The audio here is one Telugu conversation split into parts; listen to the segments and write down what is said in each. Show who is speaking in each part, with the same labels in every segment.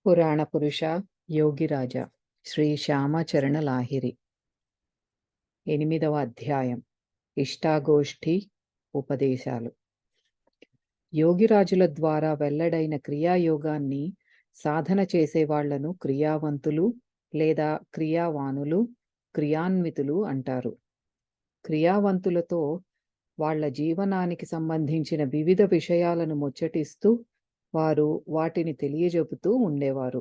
Speaker 1: పురాణ పురుష యోగిరాజ శ్రీ శ్యామచరణ లాహిరి 8వ అధ్యాయం ఇష్టాగోష్ఠి ఉపదేశాలు. యోగిరాజుల ద్వారా వెల్లడైన క్రియాయోగాన్ని సాధన చేసేవాళ్లను క్రియావంతులు లేదా క్రియావానులు, క్రియాన్వితులు అంటారు. క్రియావంతులతో వాళ్ల జీవనానికి సంబంధించిన వివిధ విషయాలను ముచ్చటిస్తూ వారు వాటిని తెలియజెబుతూ ఉండేవారు.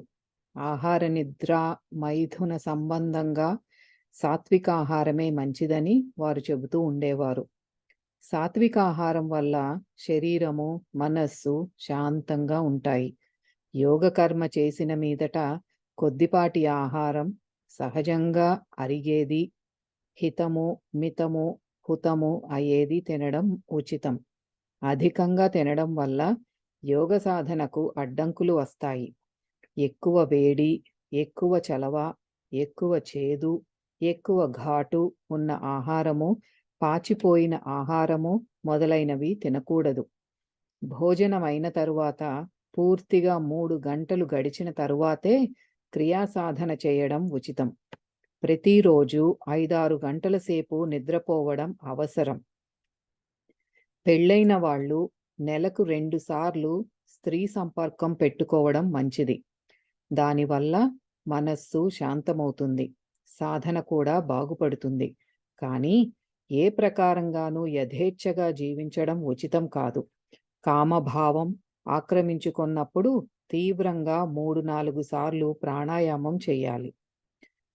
Speaker 1: ఆహార నిద్ర మైథున సంబంధంగా సాత్విక ఆహారమే మంచిదని వారు చెబుతూ ఉండేవారు. సాత్విక ఆహారం వల్ల శరీరము, మనస్సు శాంతంగా ఉంటాయి. యోగకర్మ చేసిన మీదట కొద్దిపాటి ఆహారం సహజంగా అరిగేది, హితము మితము హుతము అయ్యేది తినడం ఉచితం. అధికంగా తినడం వల్ల యోగ సాధనకు అడ్డంకులు వస్తాయి. ఎక్కువ వేడి, ఎక్కువ చలవ, ఎక్కువ చేదు, ఎక్కువ ఘాటు ఉన్న ఆహారము, పాచిపోయిన ఆహారము మొదలైనవి తినకూడదు. భోజనమైన తరువాత పూర్తిగా 3 గంటలు గడిచిన తరువాతే క్రియాసాధన చేయడం ఉచితం. ప్రతిరోజు 5-6 గంటల సేపు నిద్రపోవడం అవసరం. పెళ్ళైన వాళ్ళు నెలకు 2 సార్లు స్త్రీ సంపర్కం పెట్టుకోవడం మంచిది. దానివల్ల మనస్సు శాంతమవుతుంది, సాధన కూడా బాగుపడుతుంది. కానీ ఏ ప్రకారంగానూ యథేచ్ఛగా జీవించడం ఉచితం కాదు. కామభావం ఆక్రమించుకున్నప్పుడు తీవ్రంగా 3-4 సార్లు ప్రాణాయామం చేయాలి.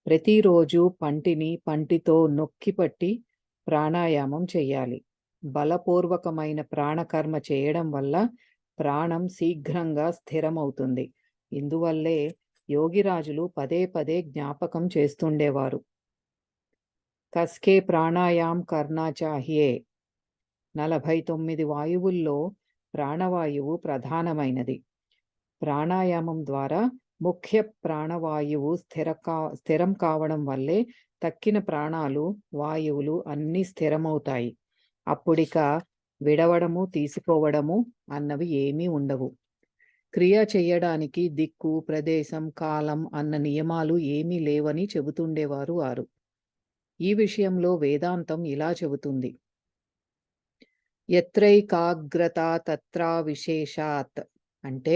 Speaker 1: ప్రతిరోజు పంటిని పంటితో నొక్కిపట్టి ప్రాణాయామం చేయాలి. బలపూర్వకమైన ప్రాణకర్మ చేయడం వల్ల ప్రాణం శీఘ్రంగా స్థిరమవుతుంది. ఇందువల్లే యోగిరాజులు పదే పదే జ్ఞాపకం చేస్తుండేవారు. కస్కే ప్రాణాయాం కర్నా చాహియే. 49 వాయువుల్లో ప్రాణవాయువు ప్రధానమైనది. ప్రాణాయామం ద్వారా ముఖ్య ప్రాణవాయువు స్థిరం కావడం వల్లే తక్కిన ప్రాణాలు, వాయువులు అన్నీ స్థిరమవుతాయి. అప్పుడిక విడవడము, తీసుకోవడము అన్నవి ఏమీ ఉండవు. క్రియ చెయ్యడానికి దిక్కు, ప్రదేశం, కాలం అన్న నియమాలు ఏమీ లేవని చెబుతుండేవారు వారు. ఈ విషయంలో వేదాంతం ఇలా చెబుతుంది: యత్రైకాగ్రత తత్రా విశేషాత్. అంటే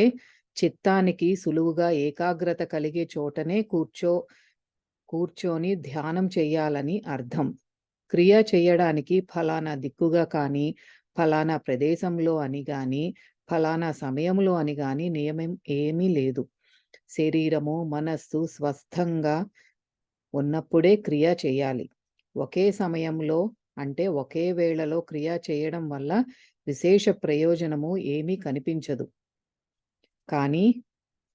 Speaker 1: చిత్తానికి సులువుగా ఏకాగ్రత కలిగే చోటనే కూర్చొని ధ్యానం చెయ్యాలని అర్థం. క్రియ చేయడానికి ఫలానా దిక్కుగా కానీ, ఫలానా ప్రదేశంలో అని కానీ, ఫలానా సమయంలో అని కానీ నియమం ఏమీ లేదు. శరీరము, మనస్సు స్వస్థంగా ఉన్నప్పుడే క్రియ చేయాలి. ఒకే సమయంలో అంటే ఒకే వేళలో క్రియ చేయడం వల్ల విశేష ప్రయోజనము ఏమీ కనిపించదు. కానీ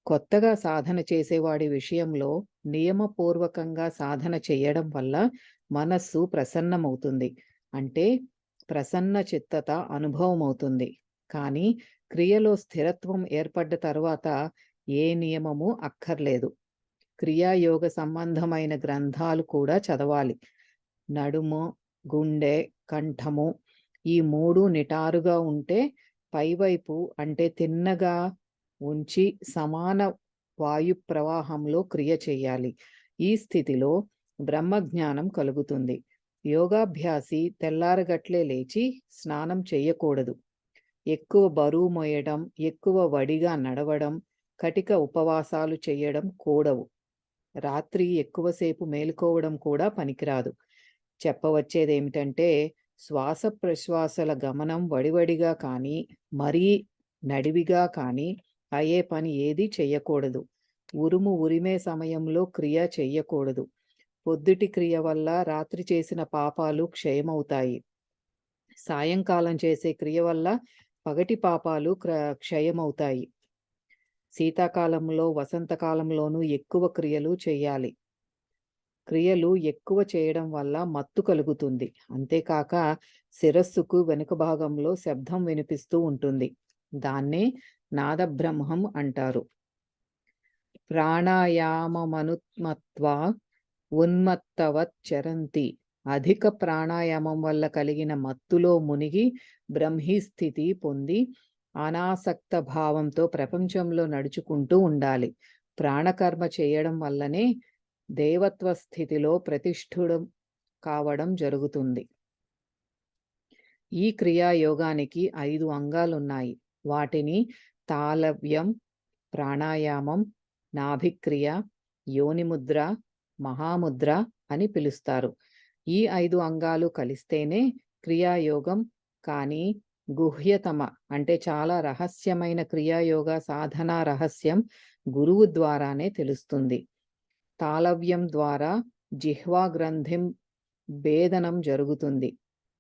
Speaker 1: కొత్తగా సాధన చేసేవాడి విషయంలో నియమపూర్వకంగా సాధన చేయడం వల్ల మనస్సు ప్రసన్నమవుతుంది. అంటే ప్రసన్న చిత్తత అనుభవం అవుతుంది. కానీ క్రియలో స్థిరత్వం ఏర్పడ్డ తర్వాత ఏ నియమము అక్కర్లేదు. క్రియాయోగ సంబంధమైన గ్రంథాలు కూడా చదవాలి. నడుము, గుండె, కంఠము ఈ 3 నిటారుగా ఉంటే పైవైపు అంటే తిన్నగా ఉంచి సమాన వాయు ప్రవాహంలో క్రియ చేయాలి. ఈ స్థితిలో బ్రహ్మజ్ఞానం కలుగుతుంది. యోగాభ్యాసి తెల్లారగట్లే లేచి స్నానం చెయ్యకూడదు. ఎక్కువ బరువు మోయడం, ఎక్కువ వడిగా నడవడం, కటిక ఉపవాసాలు చెయ్యడం కూడవు. రాత్రి ఎక్కువసేపు మేలుకోవడం కూడా పనికిరాదు. చెప్పవచ్చేదేమిటంటే శ్వాస ప్రశ్వాసల గమనం వడివడిగా కానీ, మరీ నడివిగా కానీ అయ్యే పని ఏదీ చెయ్యకూడదు. ఉరిమే సమయంలో క్రియ చెయ్యకూడదు. పొద్దుటి క్రియ వల్ల రాత్రి చేసిన పాపాలు క్షయమవుతాయి. సాయంకాలం చేసే క్రియ వల్ల పగటి పాపాలు క్షయమవుతాయి. శీతాకాలంలో, వసంతకాలంలోనూ ఎక్కువ క్రియలు చెయ్యాలి. క్రియలు ఎక్కువ చేయడం వల్ల మత్తు కలుగుతుంది. అంతేకాక శిరస్సుకు వెనుక భాగంలో శబ్దం వినిపిస్తూ ఉంటుంది. దాన్నే నాదబ్రహ్మం అంటారు. ప్రాణాయామమనుత్మత్వా ఉన్మత్తవత్ చరంతి. అధిక ప్రాణాయామం వల్ల కలిగిన మత్తులో మునిగి బ్రహ్మీ స్థితి పొంది అనాసక్త భావంతో ప్రపంచంలో నడుచుకుంటూ ఉండాలి. ప్రాణకర్మ చేయడం వల్లనే దేవత్వ స్థితిలో ప్రతిష్ఠుడు కావడం జరుగుతుంది. ఈ క్రియాయోగానికి 5 అంగాలున్నాయి. వాటిని తాళవ్యం, ప్రాణాయామం, నాభిక్రియ, యోనిముద్ర, మహాముద్ర అని పిలుస్తారు. ఈ 5 అంగాలు కలిస్తేనే క్రియాయోగం. కానీ గుహ్యతమ అంటే చాలా రహస్యమైన క్రియాయోగ సాధనా రహస్యం గురువు ద్వారానే తెలుస్తుంది. తాళవ్యం ద్వారా జిహ్వా గ్రంథిం భేదనం జరుగుతుంది.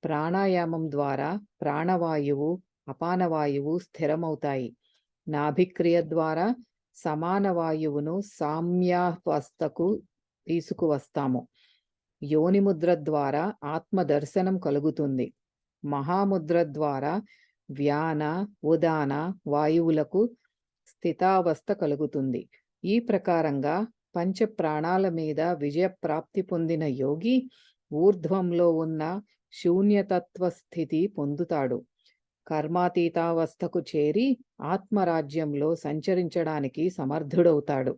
Speaker 1: ప్రాణాయామం ద్వారా ప్రాణవాయువు, అపానవాయువు స్థిరమవుతాయి. నాభిక్రియ ద్వారా సమాన వాయువును సామ్యావస్థకు తీసుకువస్తాము. యోనిముద్ర ద్వారా ఆత్మదర్శనం కలుగుతుంది. మహాముద్ర ద్వారా వ్యాన, ఉదాన వాయువులకు స్థితావస్థ కలుగుతుంది. ఈ ప్రకారంగా పంచ ప్రాణాల మీద విజయప్రాప్తి పొందిన యోగి ఊర్ధ్వంలో ఉన్న శూన్యతత్వ స్థితి పొందుతాడు. కర్మాతీతావస్థకు చేరి ఆత్మరాజ్యంలో సంచరించడానికి సమర్థుడవుతాడు.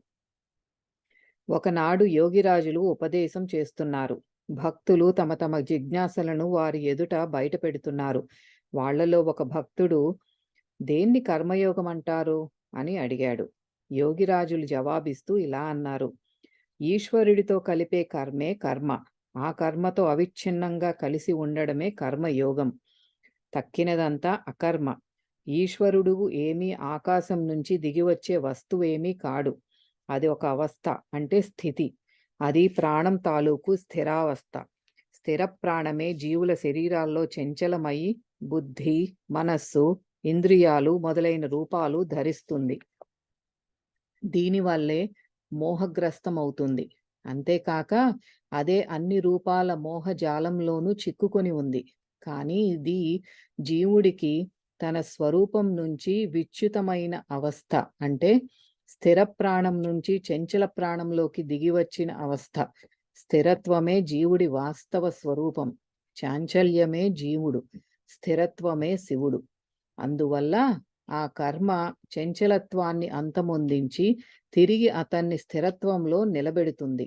Speaker 1: ఒకనాడు యోగిరాజులు ఉపదేశం చేస్తున్నారు. భక్తులు తమ తమ జిజ్ఞాసలను వారి ఎదుట బయట పెడుతున్నారు. వాళ్లలో ఒక భక్తుడు, దేన్ని కర్మయోగం అంటారు అని అడిగాడు. యోగిరాజులు జవాబిస్తూ ఇలా అన్నారు: ఈశ్వరుడితో కలిపే కర్మే కర్మ. ఆ కర్మతో అవిచ్ఛిన్నంగా కలిసి ఉండడమే కర్మయోగం. తక్కినదంతా అకర్మ. ఈశ్వరుడు ఏమీ ఆకాశం నుంచి దిగివచ్చే వస్తువేమీ కాడు. అది ఒక అవస్థ, అంటే స్థితి. అది ప్రాణం తాలూకు స్థిరావస్థ. స్థిర ప్రాణమే జీవుల శరీరాల్లో చంచలమై బుద్ధి, మనస్సు, ఇంద్రియాలు మొదలైన రూపాలు ధరిస్తుంది. దీనివల్లే మోహగ్రస్తమవుతుంది. అంతేకాక అదే అన్ని రూపాల మోహజాలంలోనూ చిక్కుకొని ఉంది. కానీ ఇది జీవుడికి తన స్వరూపం నుంచి విచ్యుతమైన అవస్థ, అంటే స్థిర ప్రాణం నుంచి చంచల ప్రాణంలోకి దిగివచ్చిన అవస్థ. స్థిరత్వమే జీవుడి వాస్తవ స్వరూపం. చాంచల్యమే జీవుడు, స్థిరత్వమే శివుడు. అందువల్ల ఆ కర్మ చంచలత్వాన్ని అంతమొందించి తిరిగి అతన్ని స్థిరత్వంలో నిలబెడుతుంది.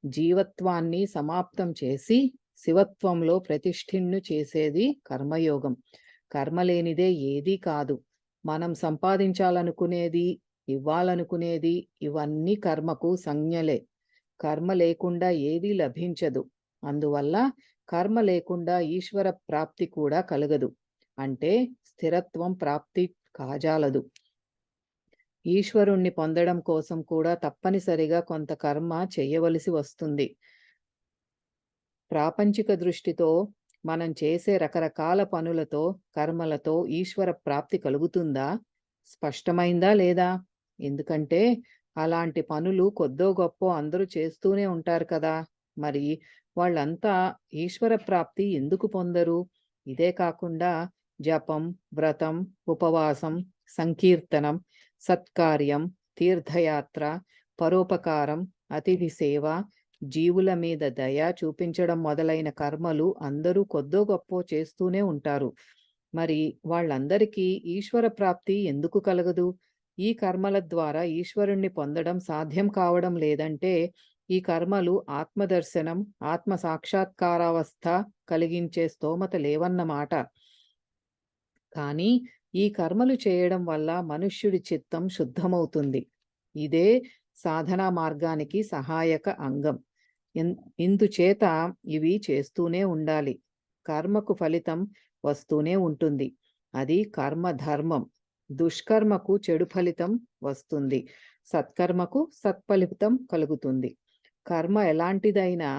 Speaker 1: జీవత్వాన్ని సమాప్తం చేసి శివత్వంలో ప్రతిష్ఠిన్ను చేసేది కర్మయోగం. కర్మ లేనిదే ఏదీ కాదు. మనం సంపాదించాలనుకునేది, ఇవ్వాలనుకునేది ఇవన్నీ కర్మకు సంజ్ఞలే. కర్మ లేకుండా ఏదీ లభించదు. అందువల్ల కర్మ లేకుండా ఈశ్వర ప్రాప్తి కూడా కలగదు. అంటే స్థిరత్వం ప్రాప్తి కాజాలదు. ఈశ్వరుణ్ణి పొందడం కోసం కూడా తప్పనిసరిగా కొంత కర్మ చేయవలసి వస్తుంది. ప్రాపంచిక దృష్టితో మనం చేసే రకరకాల పనులతో, కర్మలతో ఈశ్వర ప్రాప్తి కలుగుతుందా? స్పష్టమైందా లేదా? ఎందుకంటే అలాంటి పనులు కొద్దో గొప్పో అందరూ చేస్తూనే ఉంటారు కదా. మరి వాళ్ళంతా ఈశ్వర ప్రాప్తి ఎందుకు పొందరు? ఇదే కాకుండా జపం, వ్రతం, ఉపవాసం, సంకీర్తనం, సత్కార్యం, తీర్థయాత్ర, పరోపకారం, అతిథి సేవ, జీవుల మీద దయ చూపించడం మొదలైన కర్మలు అందరూ కొద్దో గొప్పో చేస్తూనే ఉంటారు. మరి వాళ్ళందరికీ ఈశ్వర ప్రాప్తి ఎందుకు కలగదు? ఈ కర్మల ద్వారా ఈశ్వరుణ్ణి పొందడం సాధ్యం కావడం లేదంటే ఈ కర్మలు ఆత్మదర్శనం, ఆత్మ సాక్షాత్కారావస్థ కలిగించే స్తోమత లేవన్నమాట. కానీ ఈ కర్మలు చేయడం వల్ల మనుష్యుడి చిత్తం శుద్ధమవుతుంది. ఇదే సాధనా మార్గానికి సహాయక అంగం. ఇందుచేత ఇవి చేస్తూనే ఉండాలి. కర్మకు ఫలితం వస్తూనే ఉంటుంది. అది కర్మ ధర్మం. దుష్కర్మకు చెడు ఫలితం వస్తుంది. సత్కర్మకు సత్ఫలితం కలుగుతుంది. కర్మ ఎలాంటిదైనా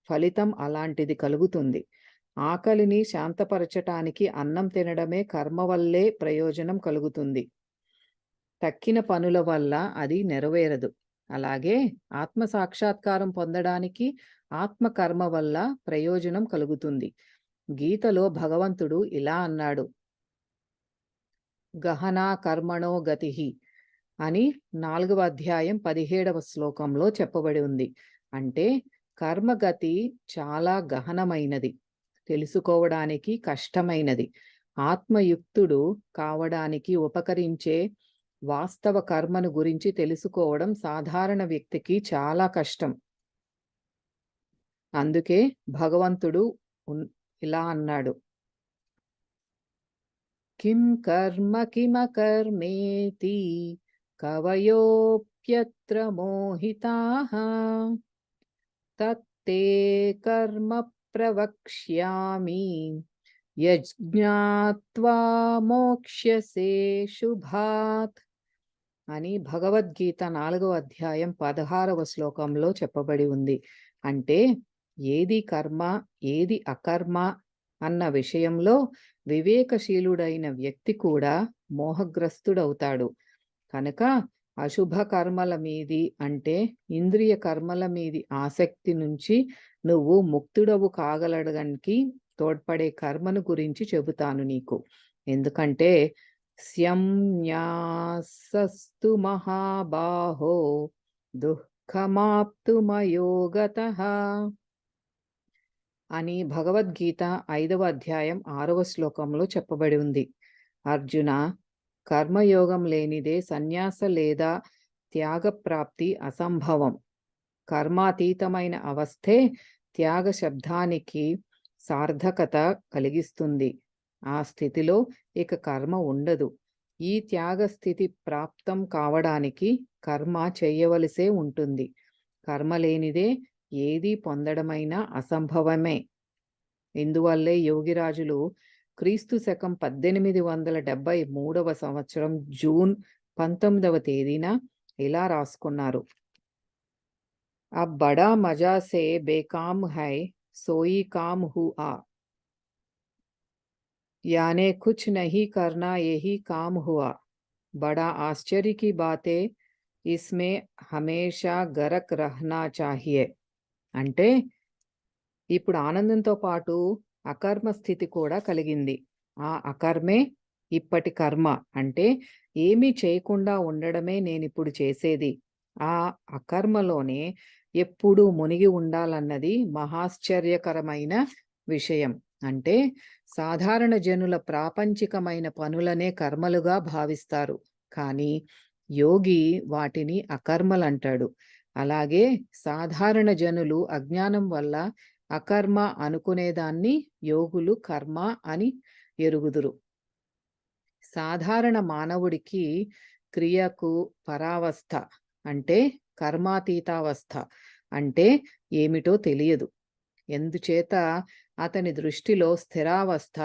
Speaker 1: ఫలితం అలాంటిది కలుగుతుంది. ఆకలిని శాంతపరచటానికి అన్నం తినడమే కర్మ వల్లే ప్రయోజనం కలుగుతుంది. తక్కిన పనుల వల్ల అది నెరవేరదు. అలాగే ఆత్మ సాక్షాత్కారం పొందడానికి ఆత్మకర్మ వల్ల ప్రయోజనం కలుగుతుంది. గీతలో భగవంతుడు ఇలా అన్నాడు: గహనా కర్మణో గతిః అని 4వ అధ్యాయం 17వ శ్లోకంలో చెప్పబడి ఉంది. అంటే కర్మగతి చాలా గహనమైనది, తెలుసుకోవడానికి కష్టమైనది. ఆత్మయుక్తుడు కావడానికి ఉపకరించే వాస్తవ కర్మను గురించి తెలుసుకోవడం సాధారణ వ్యక్తికి చాలా కష్టం. అందుకే భగవంతుడు ఇలా అన్నాడు, కిం కర్మ కిమకర్మేతి కవయోప్యత్ర మోహితాః తత్తే కర్మ ప్రవక్ష్యామి యజ్ఞాత్వా మోక్ష్యసే శుభాత్ అని భగవద్గీత 4వ అధ్యాయం 16వ శ్లోకంలో చెప్పబడి ఉంది. అంటే ఏది కర్మ, ఏది అకర్మ అన్న విషయంలో వివేకశీలుడైన వ్యక్తి కూడా మోహగ్రస్తుడవుతాడు. కనుక అశుభ కర్మల మీది అంటే ఇంద్రియ కర్మల మీది ఆసక్తి నుంచి నువ్వు ముక్తుడవు కాగలడానికి తోడ్పడే కర్మను గురించి చెబుతాను నీకు. ఎందుకంటే స్యమ్న్యాసస్తు మహాబాహో దుఃఖమాప్తుమయోగతః అని భగవద్గీత 5వ అధ్యాయం 6వ శ్లోకంలో చెప్పబడి ఉంది. అర్జున, కర్మయోగం లేనిదే సన్యాస లేదా త్యాగప్రాప్తి అసంభవం. కర్మాతీతమైన అవస్థే త్యాగ శబ్దానికి సార్థకత కలిగిస్తుంది. ఆ స్థితిలో ఇక కర్మ ఉండదు. ఈ త్యాగ స్థితి ప్రాప్తం కావడానికి కర్మ చేయవలసే ఉంటుంది. కర్మ లేనిదే ఏది పొందడమైనా అసంభవమే. ఇందువల్లే యోగిరాజులు క్రీస్తు శకం 1873వ సంవత్సరం జూన్ 19వ తేదీన ఇలా రాసుకున్నారు, अब बड़ा मजा से बेकाम है सोई काम हुआ, यानी कुछ नहीं करना यही काम हुआ. बड़ा आश्चर्य की बातें इसमें हमेशा गरक रहना चाहिए. అంటే ఇప్పుడు ఆనందంతో పాటు అకర్మ స్థితి కూడా కలిగింది. ఆ అకర్మే ఇప్పటి కర్మ. అంటే ఏమీ చేయకుండా ఉండడమే నేనిప్పుడు చేసేది. ఆ అకర్మలోనే ఎప్పుడూ మునిగి ఉండాలన్నది మహాశ్చర్యకరమైన విషయం. అంటే సాధారణ జనుల ప్రాపంచికమైన పనులనే కర్మలుగా భావిస్తారు. కానీ యోగి వాటిని అకర్మలంటాడు. అలాగే సాధారణ జనులు అజ్ఞానం వల్ల అకర్మ అనుకునేదాన్ని యోగులు కర్మ అని ఎరుగుదురు. సాధారణ మానవుడికి క్రియకు పరావస్థ అంటే కర్మాతీతావస్థ అంటే ఏమిటో తెలియదు. ఎందుచేత అతని దృష్టిలో స్థిరావస్థ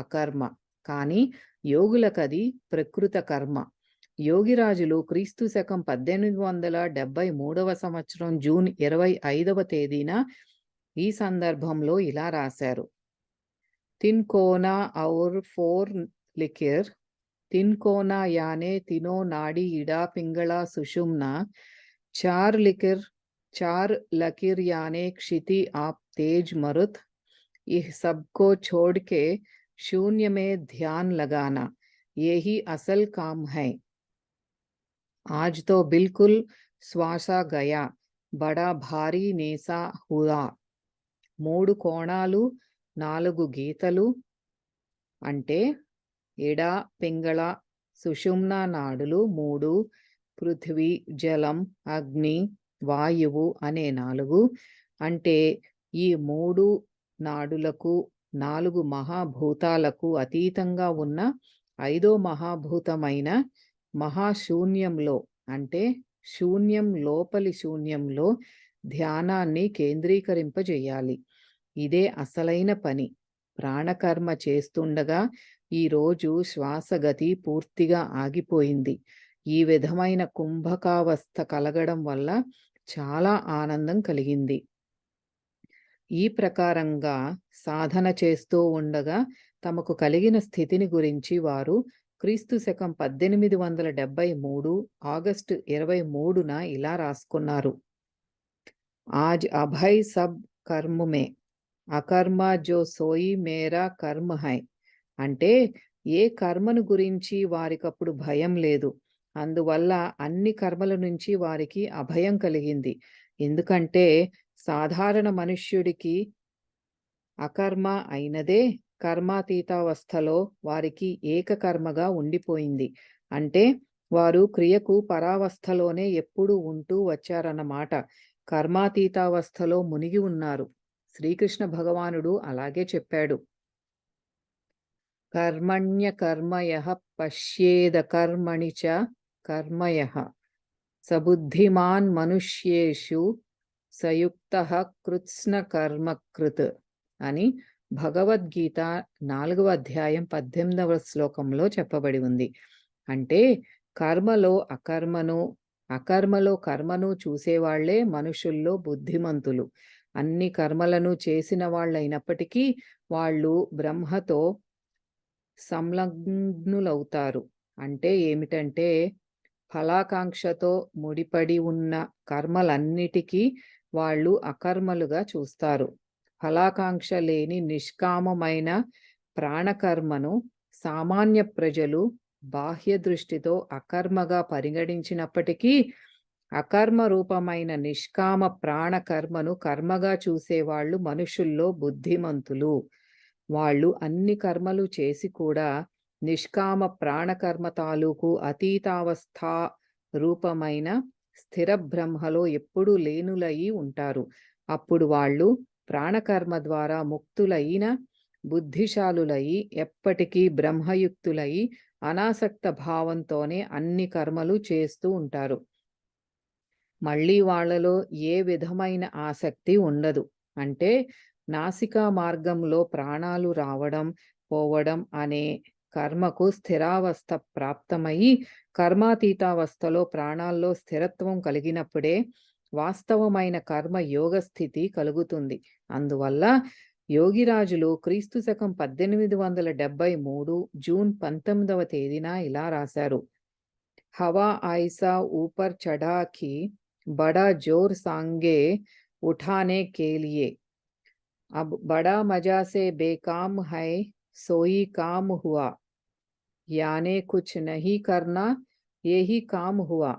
Speaker 1: అకర్మ. కానీ యోగులకది ప్రకృత కర్మ. యోగిరాజులు క్రీస్తు శకం 1873వ సంవత్సరం జూన్ 25వ తేదీన ఈ సందర్భంలో ఇలా రాశారు, తిన్కోనా ఔర్ ఫోర్ లికిర్ తిన్కోనా యానే తినో నాడి ఇడా పింగళ సుషుమ్న చార్ లికిర్ చార్ लकीर याने क्षिति आप तेज मरुत इह सबको छोड़ के शून्य में ध्यान लगाना यही असल काम है. आज तो बिल्कुल श्वासा गया बड़ा भारी नेसा हुआ. 3 కోణాలు 4 గీతలు అంటే ఎడ పింగళ సుషుమ్న నాడులు 3, పృథ్వీ జలం అగ్ని వాయువు అనే 4 అంటే ఈ 3 నాడులకు 4 మహాభూతాలకు అతీతంగా ఉన్న 5వ మహాభూతమైన మహాశూన్యంలో అంటే శూన్యం లోపలి శూన్యంలో ధ్యానాన్ని కేంద్రీకరింపజేయాలి. ఇదే అసలైన పని. ప్రాణకర్మ చేస్తుండగా ఈరోజు శ్వాసగతి పూర్తిగా ఆగిపోయింది. ఈ విధమైన కుంభకావస్థ కలగడం వల్ల చాలా ఆనందం కలిగింది. ఈ ప్రకారంగా సాధన చేస్తూ ఉండగా తమకు కలిగిన స్థితిని గురించి వారు క్రీస్తు శకం 1873 ఆగస్టు 23న ఇలా రాసుకున్నారు, ఆజ్ అభయ్ సబ్ కర్మ మే అకర్మ జో సోయి మేరా కర్మ హై. అంటే ఏ కర్మను గురించి వారికప్పుడు భయం లేదు. అందువల్ల అన్ని కర్మల నుంచి వారికి అభయం కలిగింది. ఎందుకంటే సాధారణ మనుష్యుడికి అకర్మ అయినదే కర్మాతీతావస్థలో వారికి ఏకకర్మగా ఉండిపోయింది. అంటే వారు క్రియకు పరావస్థలోనే ఎప్పుడూ ఉంటూ వచ్చారన్నమాట. కర్మాతీతావస్థలో మునిగి ఉన్నారు. శ్రీకృష్ణ భగవానుడు అలాగే చెప్పాడు. కర్మణ్యకర్మయః పశ్యేద కర్మణి చ కర్మయః సబుద్ధిమాన్ మనుష్యేషు సయుక్తః కృత్స్న కర్మకృత్ అని భగవద్గీత 4వ అధ్యాయం 18వ శ్లోకంలో చెప్పబడి ఉంది. అంటే కర్మలో అకర్మను, అకర్మలో కర్మను చూసేవాళ్లే మనుషుల్లో బుద్ధిమంతులు. అన్ని కర్మలను చేసిన వాళ్ళైనప్పటికీ వాళ్ళు బ్రహ్మతో సంలగ్నులవుతారు. అంటే ఏమిటంటే ఫలాకాంక్షతో ముడిపడి ఉన్న కర్మలన్నిటికీ వాళ్ళు అకర్మలుగా చూస్తారు. ఫలాకాంక్ష లేని నిష్కామమైన ప్రాణకర్మను సామాన్య ప్రజలు బాహ్య దృష్టితో అకర్మగా పరిగణించినప్పటికీ అకర్మ రూపమైన నిష్కామ ప్రాణకర్మను కర్మగా చూసేవాళ్ళు మనుషుల్లో బుద్ధిమంతులు. వాళ్ళు అన్ని కర్మలు చేసి కూడా నిష్కామ ప్రాణకర్మ తాలూకు అతీతావస్థా రూపమైన స్థిర బ్రహ్మలో ఎప్పుడూ లేనులయి ఉంటారు. అప్పుడు వాళ్ళు ప్రాణకర్మ ద్వారా ముక్తులైన బుద్ధిశాలులయి ఎప్పటికీ బ్రహ్మయుక్తులయి అనాసక్త భావంతోనే అన్ని కర్మలు చేస్తూ ఉంటారు. మళ్ళీ వాళ్ళలో ఏ విధమైన ఆసక్తి ఉండదు. అంటే నాసికా మార్గంలో ప్రాణాలు రావడం పోవడం అనే కర్మకు స్థిరావస్థ ప్రాప్తమయ్యి కర్మాతీతావస్థలో ప్రాణాల్లో స్థిరత్వం కలిగినప్పుడే వాస్తవమైన కర్మ యోగ స్థితి కలుగుతుంది. అందువల్ల యోగిరాజులు క్రీస్తు శకం 1873 జూన్ 19వ తేదీన ఇలా రాశారు. హవా ఐసా ఊపర్ చఢాకి బడా జోర్ సాంగే ఉఠానే కేలియే अब बड़ा मजा से बेकाम है सोई काम हुआ याने कुछ नहीं करना यही काम हुआ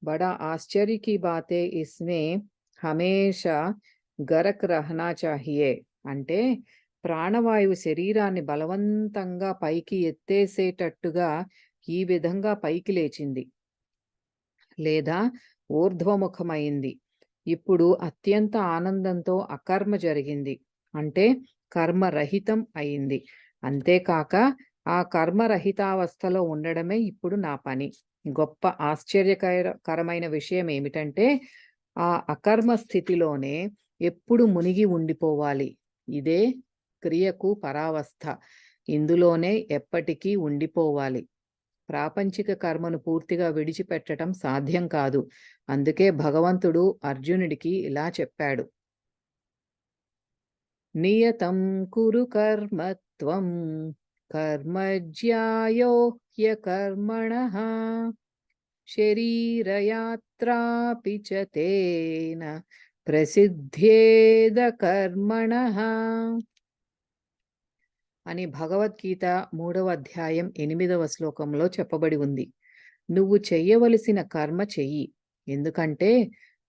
Speaker 1: बड़ा आश्चर्य की बात है इसमें हमेशा गरक रहना चाहिए అంటే ప్రాణవాయువు శరీరాన్ని బలవంతంగా పైకి ఎత్తేసేటట్టుగా ఈ విధంగా పైకి లేచింది లేదా ఊర్ధ్వముఖమైంది. ఇప్పుడు అత్యంత ఆనందంతో అకర్మ జరిగింది. అంటే కర్మరహితం అయింది. అంతేకాక ఆ కర్మరహితావస్థలో ఉండడమే ఇప్పుడు నా పని. గొప్ప ఆశ్చర్యకరమైన విషయం ఏమిటంటే ఆ అకర్మ స్థితిలోనే ఎప్పుడు మునిగి ఉండిపోవాలి. ఇదే క్రియకు పరావస్థ. ఇందులోనే ఎప్పటికీ ఉండిపోవాలి. ప్రాపంచిక కర్మను పూర్తిగా విడిచిపెట్టడం సాధ్యం కాదు. అందుకే భగవంతుడు అర్జునుడికి ఇలా చెప్పాడు. నియతం కురు కర్మత్వం కర్మజ్యాయో హ్యకర్మణః శరీరయాత్రాపి చ తేన ప్రసిద్ధేద కర్మణః అని భగవద్గీత 3వ అధ్యాయం 8వ శ్లోకంలో చెప్పబడి ఉంది. నువ్వు చెయ్యవలసిన కర్మ చెయ్యి. ఎందుకంటే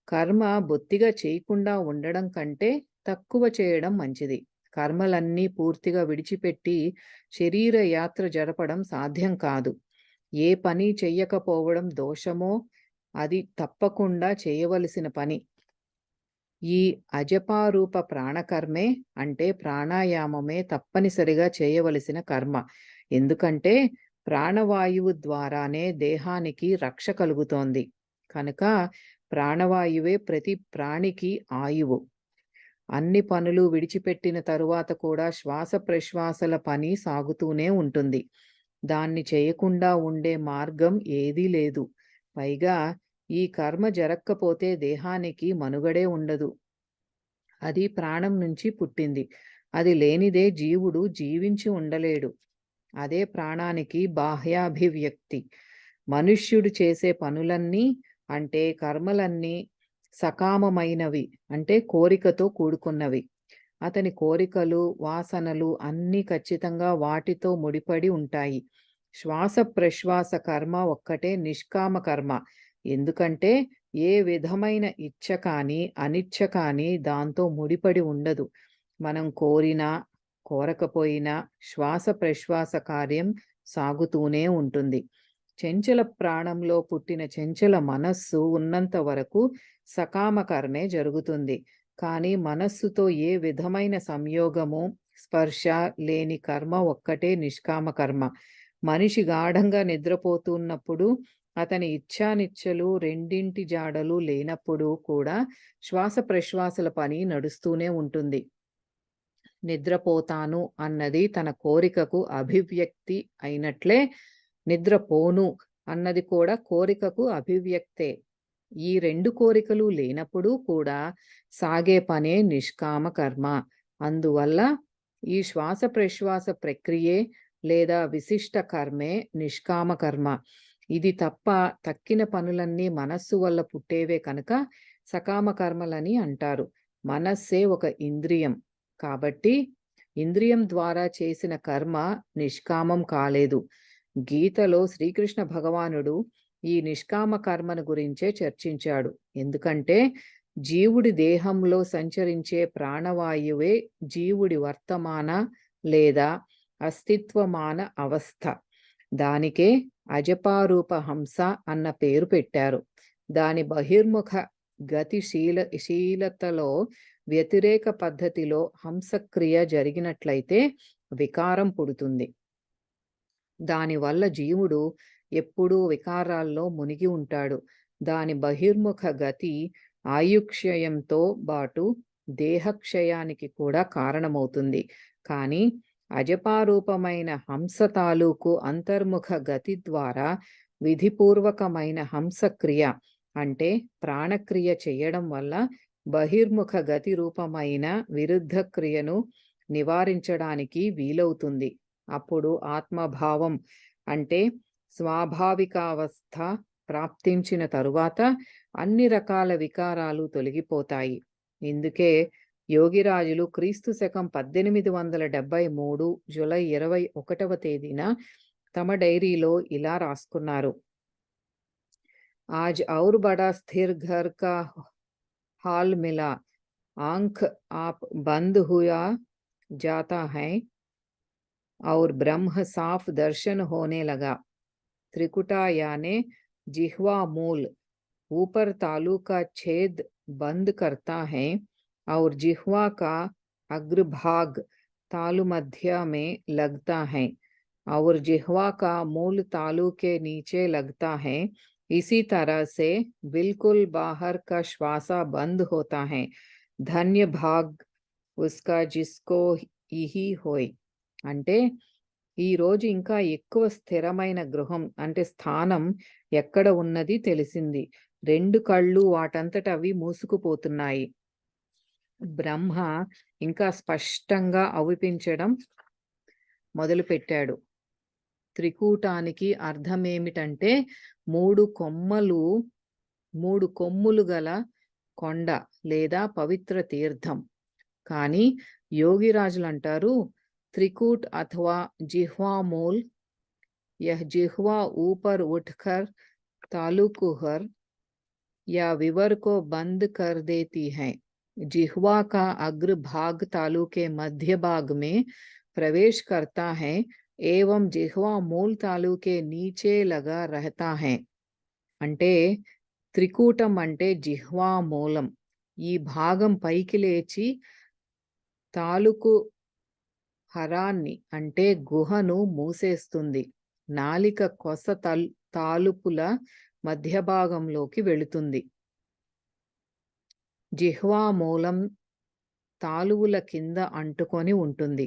Speaker 1: కర్మ బొత్తిగా చేయకుండా ఉండడం కంటే తక్కువ చేయడం మంచిది. కర్మలన్నీ పూర్తిగా విడిచిపెట్టి శరీర యాత్ర జరపడం సాధ్యం కాదు. ఏ పని చెయ్యకపోవడం దోషమో అది తప్పకుండా చేయవలసిన పని. ఈ అజపారూప ప్రాణకర్మే అంటే ప్రాణాయామమే తప్పనిసరిగా చేయవలసిన కర్మ. ఎందుకంటే ప్రాణవాయువు ద్వారానే దేహానికి రక్ష కలుగుతోంది. కనుక ప్రాణవాయువే ప్రతి ప్రాణికి ఆయువు. అన్ని పనులు విడిచిపెట్టిన తరువాత కూడా శ్వాస ప్రశ్వాసల పని సాగుతూనే ఉంటుంది. దాన్ని చేయకుండా ఉండే మార్గం ఏదీ లేదు. పైగా ఈ కర్మ జరక్కపోతే దేహానికి మనుగడే ఉండదు. అది ప్రాణం నుంచి పుట్టింది. అది లేనిదే జీవుడు జీవించి ఉండలేడు. అదే ప్రాణానికి బాహ్యాభివ్యక్తి. మనుష్యుడు చేసే పనులన్నీ అంటే కర్మలన్నీ సకామమైనవి అంటే కోరికతో కూడుకున్నవి. అతని కోరికలు వాసనలు అన్నీ ఖచ్చితంగా వాటితో ముడిపడి ఉంటాయి. శ్వాస ప్రశ్వాస కర్మ ఒక్కటే నిష్కామ కర్మ. ఎందుకంటే ఏ విధమైన ఇచ్ఛ కానీ అనిచ్ఛ కానీ దాంతో ముడిపడి ఉండదు. మనం కోరినా కోరకపోయినా శ్వాస ప్రశ్వాస కార్యం సాగుతూనే ఉంటుంది. చెంచల ప్రాణంలో పుట్టిన చెంచల మనస్సు ఉన్నంత వరకు సకామ కర్మే జరుగుతుంది. కానీ మనస్సుతో ఏ విధమైన సంయోగము, స్పర్శ లేని కర్మ ఒక్కటే నిష్కామ కర్మ. మనిషి గాఢంగా నిద్రపోతున్నప్పుడు, అతని ఇచ్ఛానిచ్చలు రెండింటి జాడలు లేనప్పుడు కూడా శ్వాస ప్రశ్వాసల పని నడుస్తూనే ఉంటుంది. నిద్రపోతాను అన్నది తన కోరికకు అభివ్యక్తి అయినట్లే, నిద్రపోను అన్నది కూడా కోరికకు అభివ్యక్తే. ఈ రెండు కోరికలు లేనప్పుడు కూడా సాగే పనే నిష్కామ కర్మ. అందువల్ల ఈ శ్వాస ప్రశ్వాస ప్రక్రియే లేదా విశిష్ట కర్మే నిష్కామ కర్మ. ఇది తప్ప తక్కిన పనులన్నీ మనస్సు వల్ల పుట్టేవే కనుక సకామ కర్మలని అంటారు. మనస్సే ఒక ఇంద్రియం కాబట్టి ఇంద్రియం ద్వారా చేసిన కర్మ నిష్కామం కాలేదు. గీతలో శ్రీకృష్ణ భగవానుడు ఈ నిష్కామ కర్మను గురించే చర్చించాడు. ఎందుకంటే జీవుడి దేహంలో సంచరించే ప్రాణవాయువే జీవుడి వర్తమాన లేదా అస్తిత్వమాన అవస్థ. దానికే అజపారూప హంస అన్న పేరు పెట్టారు. దాని బహిర్ముఖ గతిశీలతలో వ్యతిరేక పద్ధతిలో హంసక్రియ జరిగినట్లయితే వికారం పుడుతుంది. దానివల్ల జీవుడు ఎప్పుడూ వికారాల్లో మునిగి ఉంటాడు. దాని బహిర్ముఖ గతి ఆయుక్షయంతో పాటు దేహక్షయానికి కూడా కారణమవుతుంది. కానీ అజపారూపమైన హంస తాలూకు అంతర్ముఖ గతి ద్వారా విధిపూర్వకమైన హంసక్రియ అంటే ప్రాణక్రియ చేయడం వల్ల బహిర్ముఖ గతి రూపమైన విరుద్ధ క్రియను నివారించడానికి వీలవుతుంది. అప్పుడు ఆత్మభావం అంటే స్వాభావికావస్థ ప్రాప్తించిన తరువాత అన్ని రకాల వికారాలు తొలగిపోతాయి. ఇందుకే యోగిరాజులు క్రీస్తు శకం 1873 జూలై 21వ తేదీన తమ డైరీలో ఇలా రాసుకున్నారు. आज और बड़ा स्थिर घर का हाल मिला, आंख आप बंद हुआ जाता है और ब्रह्म साफ दर्शन होने लगा. त्रिकुटा यानी जिह्वा मूल ऊपर तालु का छेद बंद करता है और जिह्वा का अग्रभाग तालु मध्य में लगता है और जिह्वा का मूल तालु के नीचे लगता है. इसी तरह से बिल्कुल बाहर का श्वासा बंद होता है. धन्य भाग उसका जिसको यही होय. అంటే ఈ రోజు ఇంకా ఎక్కువ స్థిరమైన గృహం అంటే స్థానం ఎక్కడ ఉన్నది తెలిసింది. రెండు కళ్ళు వాటంతట అవి మూసుకుపోతున్నాయి. బ్రహ్మ ఇంకా స్పష్టంగా అవిపించడం మొదలుపెట్టాడు. త్రికూటానికి అర్థమేమిటంటే మూడు కొమ్ములు గల కొండ లేదా పవిత్ర తీర్థం. కానీ యోగిరాజులు అంటారు, त्रिकूट अथवा जिह्वा मूल, यह जिह्वा ऊपर उठकर तालुकुहर या विवर को बंद कर देती है. जिह्वा का अग्र भाग तालु के मध्य भाग में प्रवेश करता है एवं जिह्वा मूल तालु के नीचे लगा रहता है. అంటే త్రికూటం అంటే జిహ్వా మూలం. ఈ భాగం పైకి లేచి తాలూకు హరాన్ని అంటే గుహను మూసేస్తుంది. నాలిక కొస తాలుపుల మధ్య భాగంలోకి వెళుతుంది. జిహ్వా మూలం తాలువుల కింద అంటుకొని ఉంటుంది.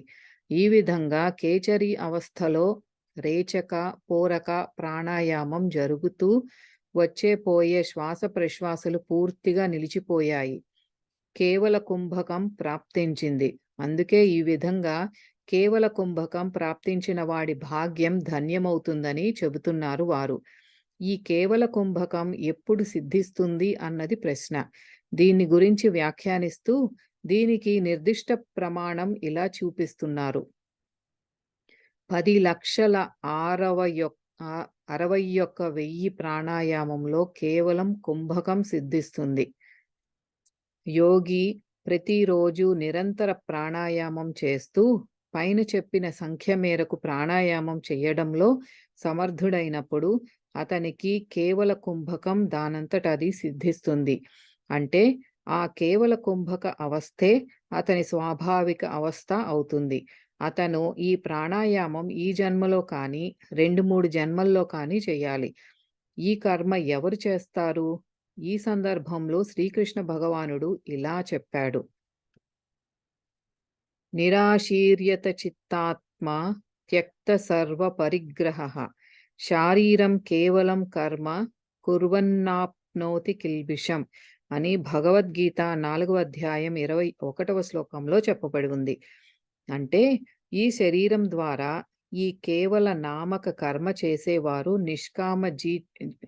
Speaker 1: ఈ విధంగా కేచరి అవస్థలో రేచక పూరక ప్రాణాయామం జరుగుతూ వచ్చేపోయే శ్వాస ప్రశ్వాసలు పూర్తిగా నిలిచిపోయాయి. కేవల కుంభకం ప్రాప్తించింది. అందుకే ఈ విధంగా కేవల కుంభకం ప్రాప్తించిన వాడి భాగ్యం ధన్యమవుతుందని చెబుతున్నారు వారు. ఈ కేవల కుంభకం ఎప్పుడు సిద్ధిస్తుంది అన్నది ప్రశ్న. దీన్ని గురించి వ్యాఖ్యానిస్తూ దీనికి నిర్దిష్ట ప్రమాణం ఇలా చూపిస్తున్నారు. 10,61,000 ప్రాణాయామంలో కేవలం కుంభకం సిద్ధిస్తుంది. యోగి ప్రతిరోజు నిరంతర ప్రాణాయామం చేస్తూ పైన చెప్పిన సంఖ్య మేరకు ప్రాణాయామం చేయడంలో సమర్థుడైనప్పుడు అతనికి కేవల కుంభకం దానంతట అది సిద్ధిస్తుంది. అంటే ఆ కేవల కుంభక అవస్థే అతని స్వాభావిక అవస్థ అవుతుంది. అతను ఈ ప్రాణాయామం ఈ జన్మలో కానీ 2-3 జన్మల్లో కానీ చేయాలి. ఈ కర్మ ఎవరు చేస్తారు? ఈ సందర్భంలో శ్రీకృష్ణ భగవానుడు ఇలా చెప్పాడు. నిరాశీర్యత చిత్తాత్మా త్యక్త సర్వ పరిగ్రహః శారీరం కేవలం కర్మ కుర్వన్నాప్నోతి కిల్బిషం అని భగవద్గీత 4వ అధ్యాయం 21వ శ్లోకంలో చెప్పబడి ఉంది. అంటే ఈ శరీరం ద్వారా ఈ కేవల నామక కర్మ చేసేవారు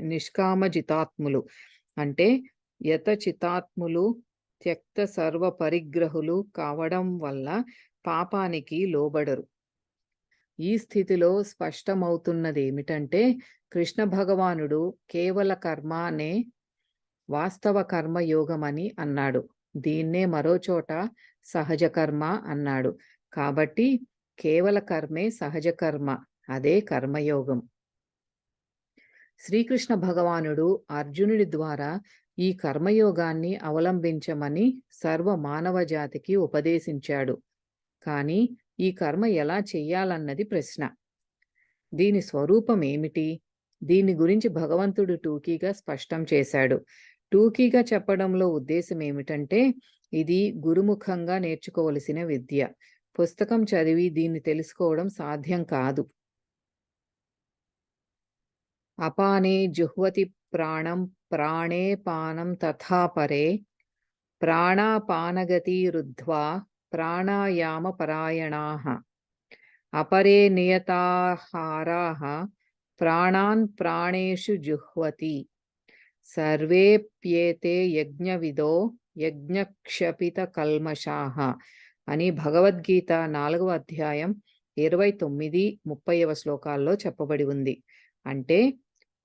Speaker 1: నిష్కామజితాత్ములు. అంటే యతచితాత్ములు, త్యక్త సర్వ పరిగ్రహులు కావడం వల్ల పాపానికి లోబడరు. ఈ స్థితిలో స్పష్టమవుతున్నదేమిటంటే కృష్ణ భగవానుడు కేవల కర్మ అనే వాస్తవ కర్మయోగమని అన్నాడు. దీన్నే మరోచోట సహజ కర్మ అన్నాడు. కాబట్టి కేవల కర్మే సహజ కర్మ, అదే కర్మయోగం. శ్రీకృష్ణ భగవానుడు అర్జునుడి ద్వారా ఈ కర్మయోగాన్ని అవలంబించమని సర్వ మానవ జాతికి ఉపదేశించాడు. కానీ ఈ కర్మ ఎలా చెయ్యాలన్నది ప్రశ్న. దీని స్వరూపం ఏమిటి? దీని గురించి భగవంతుడు టూకీగా స్పష్టం చేశాడు. టూకీగా చెప్పడంలో ఉద్దేశం ఏమిటంటే ఇది గురుముఖంగా నేర్చుకోవలసిన విద్య. పుస్తకం చదివి దీన్ని తెలుసుకోవడం సాధ్యం కాదు. అపానే జుహ్వతి ప్రాణం ప్రాణే పానం తథా పరే ప్రాణాపానగతి రుద్ధ్వా ప్రాణాయామ పరాయణాః అపరే నియతాహారాః ప్రాణాన్ ప్రాణేషు జుహ్వతి సర్వేప్యేతే యజ్ఞవిదో యజ్ఞక్షపిత కల్మషాః అని భగవద్గీత 4వ అధ్యాయం 29-30వ శ్లోకాల్లో చెప్పబడి ఉంది. అంటే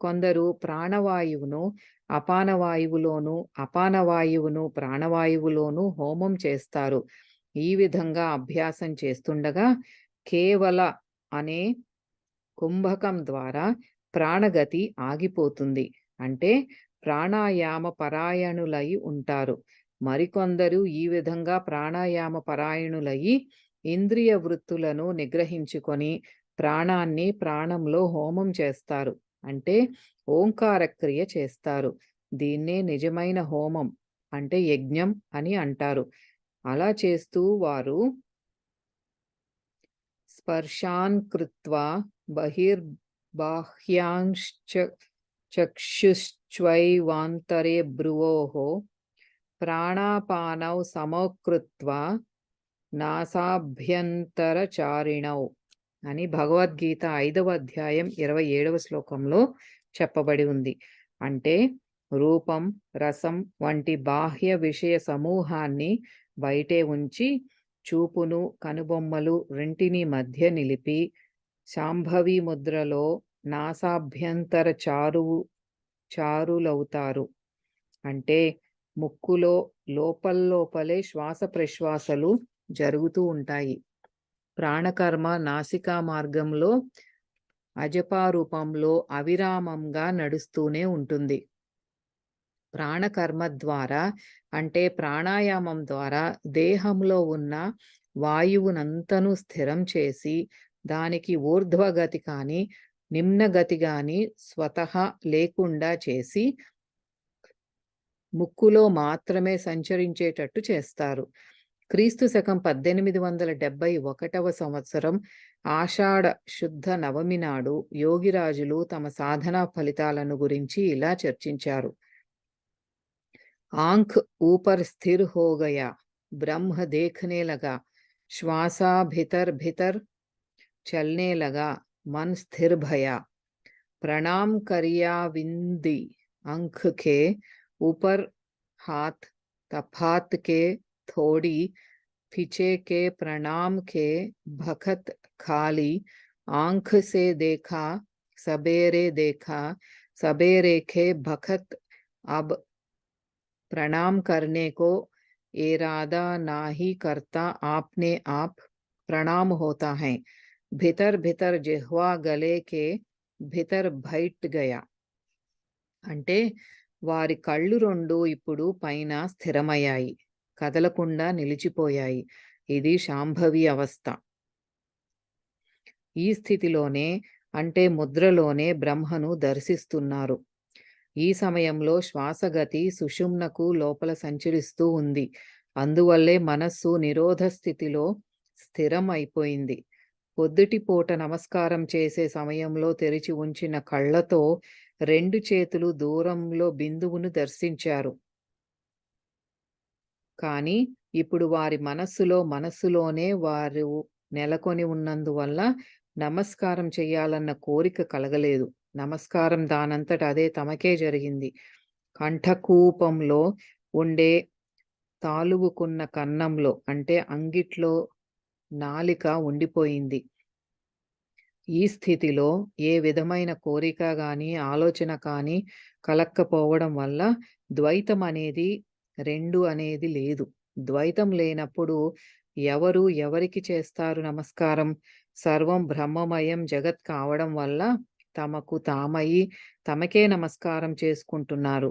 Speaker 1: కొందరు ప్రాణవాయువును అపానవాయువులోను, అపానవాయువును ప్రాణవాయువులోను హోమం చేస్తారు. ఈ విధంగా అభ్యాసం చేస్తుండగా కేవల అనే కుంభకం ద్వారా ప్రాణగతి ఆగిపోతుంది. అంటే ప్రాణాయామ పరాయణులై ఉంటారు. మరికొందరు ఈ విధంగా ప్రాణాయామ పరాయణులయి ఇంద్రియ వృత్తులను నిగ్రహించుకొని ప్రాణాన్ని ప్రాణంలో హోమం చేస్తారు. అంటే ఓంకార క్రియ చేస్తారు. దీన్నే నిజమైన హోమం అంటే యజ్ఞం అని అంటారు. అలా చేస్తూ వారు స్పర్శాన్ కృత్వా బహిర్బాహ్యాంశ్చ చక్షుశ్చైవాంతరే భ్రువోః ప్రాణాపానౌ సమోకృత్వా నాసాభ్యంతరచారిణౌ అని భగవద్గీత 5వ అధ్యాయం 27వ శ్లోకంలో చెప్పబడి ఉంది. అంటే రూపం, రసం వంటి బాహ్య విషయ సమూహాన్ని బయటే ఉంచి చూపును, కనుబొమ్మలు రెంటిని మధ్య నిలిపి శాంభవి ముద్రలో నాసాభ్యంతర చారులవుతారు. అంటే ముక్కులో లోపలే శ్వాస ప్రశ్వాసలు జరుగుతూ ఉంటాయి. ప్రాణకర్మ నాసికా మార్గంలో అజపారూపంలో అవిరామంగా నడుస్తూనే ఉంటుంది. ప్రాణకర్మ ద్వారా అంటే ప్రాణాయామం ద్వారా దేహంలో ఉన్న వాయువునంతను స్థిరం చేసి దానికి ఊర్ధ్వగతి కానీ నిమ్నగతి కానీ స్వతహా లేకుండా చేసి ముక్కులో మాత్రమే సంచరించేటట్టు చేస్తారు. క్రీస్తు శకం 1871వ సంవత్సరం ఆషాఢ శుద్ధ నవమి నాడు యోగిరాజులు తమ సాధనా ఫలితాలను గురించి ఇలా చర్చించారు. ఆంఖ్ ऊपर स्थिर हो गया, ब्रह्म देखने लगा, श्वासा भीतर भीतर चलने लगा, मन स्थिर भया, प्रणाम करिया विंदी अंख के ऊपर हाथ तपात के थोड़ी पीछे के प्रणाम के भखत खाली आंख से देखा सबेरे के भखत अब प्रणाम करने को इरादा ना ही करता आपने आप प्रणाम होता है। भीतर भीतर जिह्वा गले के భితర్ బైట్ గయా. అంటే వారి కళ్ళు రెండు ఇప్పుడు పైన స్థిరమయ్యాయి, కదలకుండా నిలిచిపోయాయి. ఇది శాంభవి అవస్థ. ఈ స్థితిలోనే అంటే ముద్రలోనే బ్రహ్మను దర్శిస్తున్నారు. ఈ సమయంలో శ్వాసగతి సుషుమ్నకు లోపల సంచరిస్తూ ఉంది. అందువల్లే మనస్సు నిరోధ స్థితిలో స్థిరం అయిపోయింది. పొద్దుటిపూట నమస్కారం చేసే సమయంలో తెరిచి ఉంచిన కళ్ళతో 2 చేతులు దూరంలో బిందువును దర్శించారు. కానీ ఇప్పుడు వారి మనస్సులోనే వారు నెలకొని ఉన్నందువల్ల నమస్కారం చెయ్యాలన్న కోరిక కలగలేదు. నమస్కారం దానంతట అదే తమకే జరిగింది. కంఠకూపంలో ఉండే తాలువుకున్న కన్నంలో అంటే అంగిట్లో నాలిక ఉండిపోయింది. ఈ స్థితిలో ఏ విధమైన కోరిక గాని, ఆలోచన కానీ కలక్కపోవడం వల్ల ద్వైతం అనేది, 2 అనేది లేదు. ద్వైతం లేనప్పుడు ఎవరు ఎవరికి చేస్తారు నమస్కారం? సర్వం బ్రహ్మమయం జగత్ కావడం వల్ల తమకు తామయి తమకే నమస్కారం చేసుకుంటున్నారు.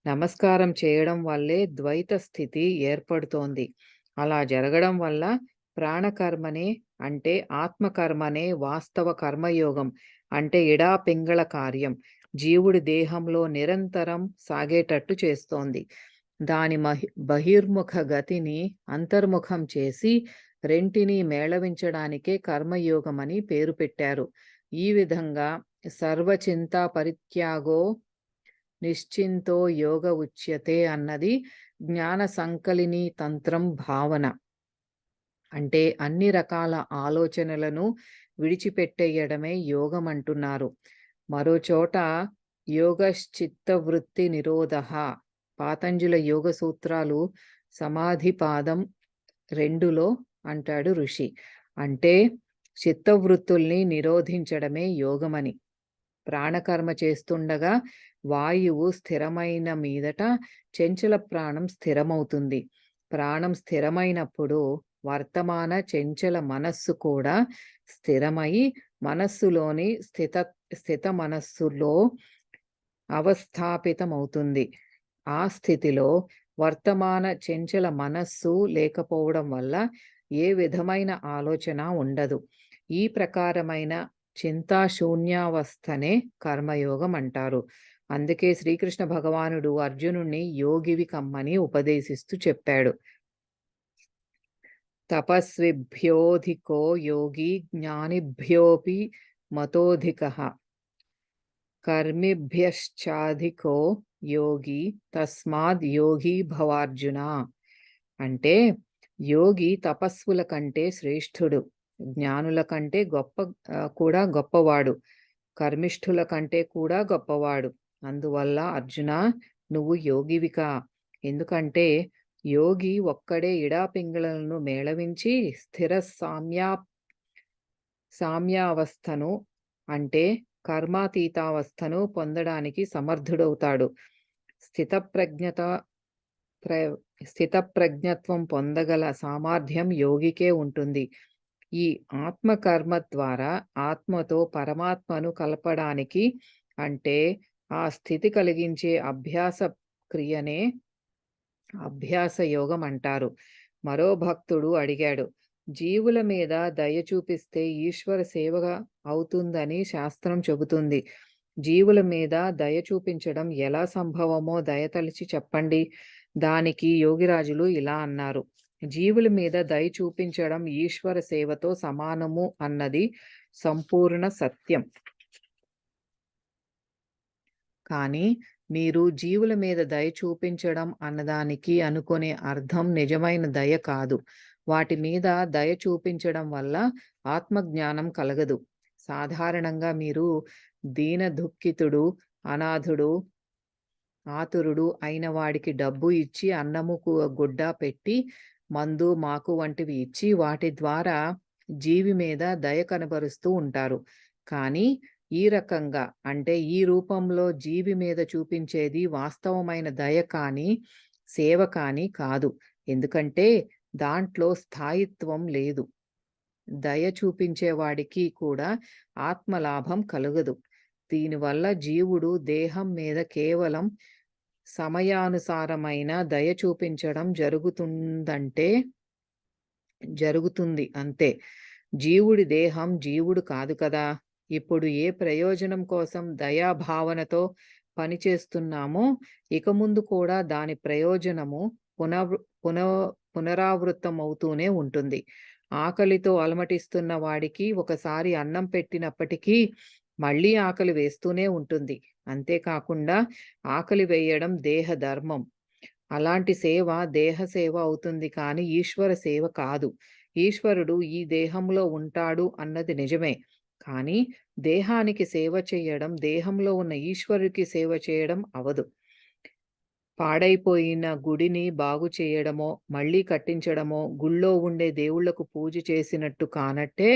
Speaker 1: నమస్కారం చేయడం వల్లే ద్వైత స్థితి ఏర్పడుతోంది. అలా జరగడం వల్ల ప్రాణకర్మనే అంటే ఆత్మకర్మనే వాస్తవ కర్మయోగం అంటే ఇడాపింగళ కార్యం జీవుడి దేహంలో నిరంతరం సాగేటట్టు చేస్తోంది. దాని బహిర్ముఖ గతిని అంతర్ముఖం చేసి రెంటిని మేళవించడానికే కర్మయోగమని పేరు పెట్టారు. ఈ విధంగా సర్వచింతా పరిత్యాగో నిశ్చింతో యోగ ఉచ్యతే అన్నది జ్ఞాన సంకలిని తంత్రం భావన. అంటే అన్ని రకాల ఆలోచనలను విడిచిపెట్టేయడమే యోగం అంటున్నారు. మరో చోట యోగశ్చిత్తవృత్తి నిరోధః పాతంజల యోగ సూత్రాలు సమాధి పాదం 2లో అంటాడు ఋషి. అంటే చిత్తవృత్తుల్ని నిరోధించడమే యోగమని. ప్రాణకర్మ చేస్తుండగా వాయువు స్థిరమైన మీదట చెంచల ప్రాణం స్థిరమవుతుంది. ప్రాణం స్థిరమైనప్పుడు వర్తమాన చెంచల మనస్సు కూడా స్థిరమై మనస్సులోని స్థిత మనస్సులో అవస్థాపితమవుతుంది. ఆ స్థితిలో వర్తమాన చెంచల మనస్సు లేకపోవడం వల్ల ఏ విధమైన ఆలోచన ఉండదు. ఈ ప్రకారమైన చింతాశూన్యావస్థనే కర్మయోగం అంటారు. అందుకే శ్రీకృష్ణ భగవానుడు అర్జునుణ్ణి యోగివి కమ్మని ఉపదేశిస్తూ చెప్పాడు. తపస్విభ్యోధికో యోగి జ్ఞానిభ్యోపి మతోధికః కర్మిభ్యశ్చాధికో యోగి తస్మాద్ యోగి భవార్జున. అంటే యోగి తపస్సుల కంటే శ్రేష్ఠుడు, జ్ఞానుల కంటే కూడా గొప్పవాడు, కర్మిష్ఠుల కంటే కూడా గొప్పవాడు. అందువల్ల అర్జున నువ్వు యోగివికా. ఎందుకంటే యోగి ఒక్కడే ఇడాపింగళలను మేళవించి స్థిర సామ్యావస్థను అంటే కర్మాతీతావస్థను పొందడానికి సమర్థుడవుతాడు. స్థితప్రజ్ఞత్వం పొందగల సామర్థ్యం యోగికే ఉంటుంది. ఈ ఆత్మకర్మ ద్వారా ఆత్మతో పరమాత్మను కలపడానికి అంటే ఆ స్థితి కలిగించే అభ్యాస క్రియనే అభ్యాస యోగం అంటారు. మరో భక్తుడు అడిగాడు, జీవుల మీద దయ చూపిస్తే ఈశ్వర సేవగా అవుతుందని శాస్త్రం చెబుతుంది. జీవుల మీద దయ చూపించడం ఎలా సంభవమో దయతలిచి చెప్పండి. దానికి యోగిరాజులు ఇలా అన్నారు. జీవుల మీద దయ చూపించడం ఈశ్వర సేవతో సమానము అన్నది సంపూర్ణ సత్యం. కానీ మీరు జీవుల మీద దయ చూపించడం అన్నదానికి అనుకునే అర్థం నిజమైన దయ కాదు. వాటి మీద దయ చూపించడం వల్ల ఆత్మజ్ఞానం కలగదు. సాధారణంగా మీరు దీనదుఃఖితుడు, అనాథుడు, ఆతురుడు అయిన వాడికి డబ్బు ఇచ్చి అన్నము గుడ్డ పెట్టి మందు మాకు వంటివి ఇచ్చి వాటి ద్వారా జీవి మీద దయ కనబరుస్తూ ఉంటారు. కానీ ఈ రకంగా అంటే ఈ రూపంలో జీవి మీద చూపించేది వాస్తవమైన దయ కానీ సేవ కానీ కాదు. ఎందుకంటే దాంట్లో స్థాయిత్వం లేదు. దయ చూపించేవాడికి కూడా ఆత్మలాభం కలుగదు. దీనివల్ల జీవుడు దేహం మీద కేవలం సమయానుసారమైన దయ చూపించడం జరుగుతుంది అంతే. జీవుడి దేహం జీవుడు కాదు కదా! ఇప్పుడు ఏ ప్రయోజనం కోసం దయాభావనతో పనిచేస్తున్నామో, ఇక ముందు కూడా దాని ప్రయోజనము పునవ్ పునః పునరావృత్తమవుతూనే ఉంటుంది. ఆకలితో అలమటిస్తున్న వాడికి ఒకసారి అన్నం పెట్టినప్పటికీ మళ్ళీ ఆకలి వేస్తూనే ఉంటుంది. అంతేకాకుండా ఆకలి వేయడం దేహ ధర్మం. అలాంటి సేవ దేహ సేవ అవుతుంది కానీ ఈశ్వర సేవ కాదు. ఈశ్వరుడు ఈ దేహంలో ఉంటాడు అన్నది నిజమే. కానీ దేహానికి సేవ చేయడం, దేహంలో ఉన్న ఈశ్వరుడికి సేవ చేయడం అవదు. పాడైపోయిన గుడిని బాగు చేయడమో, మళ్ళీ కట్టించడమో, గుళ్ళో ఉండే దేవుళ్ళకు పూజ చేసినట్టు కానట్టే,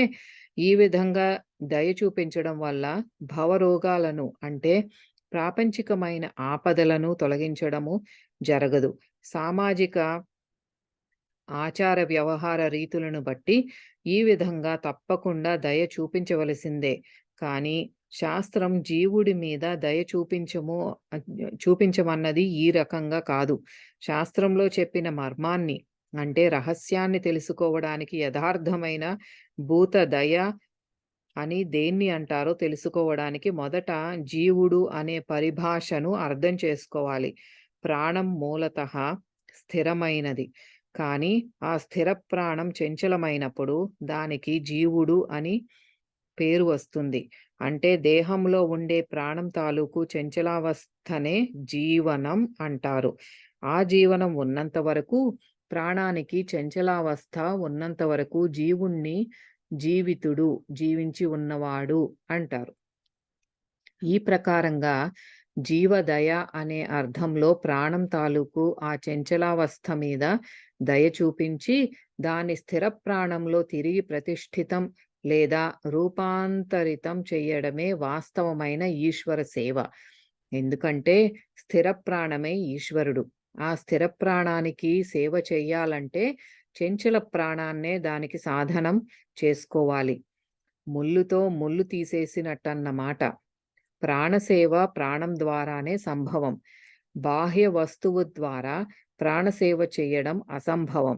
Speaker 1: ఈ విధంగా దయ చూపించడం వల్ల భవరోగాలను అంటే ప్రాపంచికమైన ఆపదలను తొలగించడము జరగదు. సామాజిక ఆచార వ్యవహార రీతులను బట్టి ఈ విధంగా తప్పకుండా దయ చూపించవలసిందే. కానీ శాస్త్రం జీవుడి మీద దయ చూపించమన్నది ఈ రకంగా కాదు. శాస్త్రంలో చెప్పిన మర్మాన్ని అంటే రహస్యాన్ని తెలుసుకోవడానికి యథార్థమైన భూత దయ అని దేన్ని అంటారో తెలుసుకోవడానికి మొదట జీవుడు అనే పరిభాషను అర్థం చేసుకోవాలి. ప్రాణం మూలతః స్థిరమైనది. కానీ ఆ స్థిర ప్రాణం చంచలమైనప్పుడు దానికి జీవుడు అని పేరు వస్తుంది. అంటే దేహంలో ఉండే ప్రాణం తాలూకు చంచలావస్థనే జీవనం అంటారు. ఆ జీవనం ఉన్నంత వరకు, ప్రాణానికి చంచలావస్థ ఉన్నంత వరకు జీవుణ్ణి జీవితుడు, జీవించి ఉన్నవాడు అంటారు. ఈ ప్రకారంగా జీవదయ అనే అర్థంలో ప్రాణం తాలూకు ఆ చంచలావస్థ మీద దయ చూపించి దాని స్థిర ప్రాణంలో తిరిగి ప్రతిష్ఠితం లేదా రూపాంతరితం చెయ్యడమే వాస్తవమైన ఈశ్వర సేవ. ఎందుకంటే స్థిర ప్రాణమే ఈశ్వరుడు. ఆ స్థిర ప్రాణానికి సేవ చెయ్యాలంటే చంచల ప్రాణాన్నే దానికి సాధనం చేసుకోవాలి. ముల్లుతో ముల్లు తీసేసినట్టన్నమాట. ప్రాణసేవ ప్రాణం ద్వారానే సంభవం. బాహ్య వస్తువు ద్వారా ప్రాణసేవ చేయడం అసంభవం.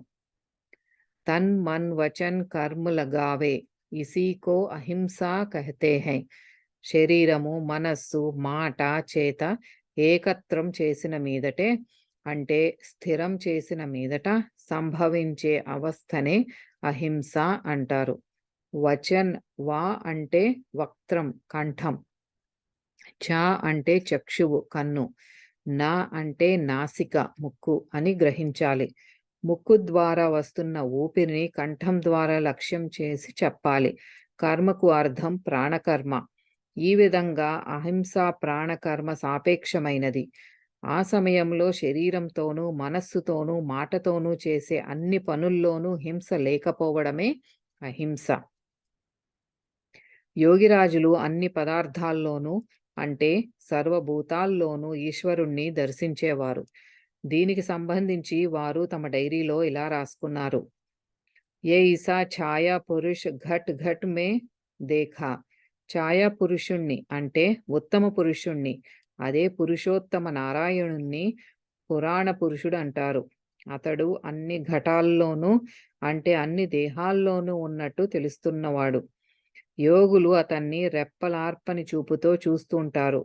Speaker 1: తన్ మన్ వచన్ కర్మ లగావే ఇసీకో అహింసా కహతే హై. శరీరము, మనస్సు, మాట, చేత ఏకత్రం చేసిన మీదటే అంటే స్థిరం చేసిన మీదట సంభవించే అవస్థనే అహింస అంటారు. వచన్ వా అంటే వక్త్రం కంఠం, చ అంటే చక్షువు కన్ను, నా అంటే నాసిక ముక్కు అని గ్రహించాలి. ముక్కు ద్వారా వస్తున్న ఊపిరిని కంఠం ద్వారా లక్ష్యం చేసి చెప్పాలి. కర్మకు అర్థం ప్రాణకర్మ. ఈ విధంగా అహింస ప్రాణకర్మ సాపేక్షమైనది. ఆ సమయంలో శరీరంతోనూ మనస్సుతోనూ మాటతోనూ చేసే అన్ని పనుల్లోనూ హింస లేకపోవడమే అహింస. యోగిరాజులు అన్ని పదార్థాల్లోనూ అంటే సర్వభూతాల్లోనూ ఈశ్వరుణ్ణి దర్శించేవారు. దీనికి సంబంధించి వారు తమ డైరీలో ఇలా రాసుకున్నారు. ఏ ఇసా ఛాయా పురుష్ ఘట్ ఘట్ మే దేఖా. ఛాయా పురుషుణ్ణి అంటే ఉత్తమ పురుషుణ్ణి, అదే పురుషోత్తమ నారాయణుణ్ణి పురాణ పురుషుడు అంటారు. అతడు అన్ని ఘటాల్లోనూ అంటే అన్ని దేహాల్లోనూ ఉన్నట్టు తెలుస్తున్నవాడు. యోగులు అతన్ని రెప్పలార్పని చూపుతో చూస్తుంటారు.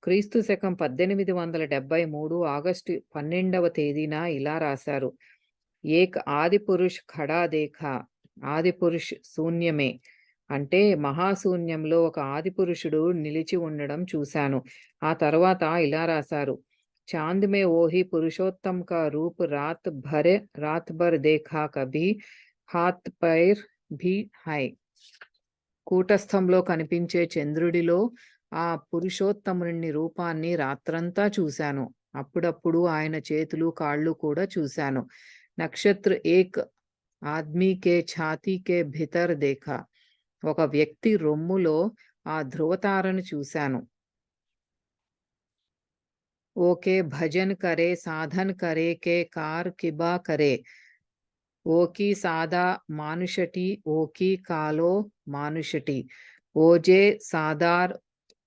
Speaker 1: క్రీస్తు శకం 1873 ఆగస్టు 12వ తేదీన ఇలా రాశారు. ఏక్ ఆది పురుష్ ఖడా దేఖా. ఆది పురుష్ శూన్యమే అంటే మహాశూన్యంలో ఒక ఆది పురుషుడు నిలిచి ఉండడం చూశాను. ఆ తర్వాత ఇలా రాశారు. చాంద్ మే ఓహి పురుషోత్తమ్ కా రూప్ రాత్ భర్ దేఖా కభీ హాత్ పైర్ భీ హై. కూటస్థంలో కనిపించే చంద్రుడిలో ఆ పురుషోత్తముని రూపాన్ని రాత్రంతా చూశాను. అప్పుడప్పుడు ఆయన చేతులు కాళ్ళు కూడా చూశాను. నక్షత్ర ఏక్ ఆద్మీ కే ఛాతీ కే భితర్ దేఖా. ఒక వ్యక్తి రొమ్ములో ఆ ధృవతారను చూశాను. ఓకే భజన్ కరే సాధన్ కరే కే కార్ కిబా కరే. ఓకి సాదా మానుషటి ఓకి కాలో మానుషటి. ఓజే సాదార్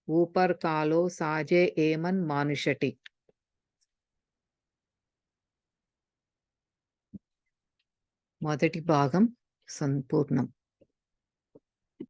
Speaker 1: ఊపర్ కాలో సాజే ఏమన్ మానుషటి. మొదటి భాగం సంపూర్ణం.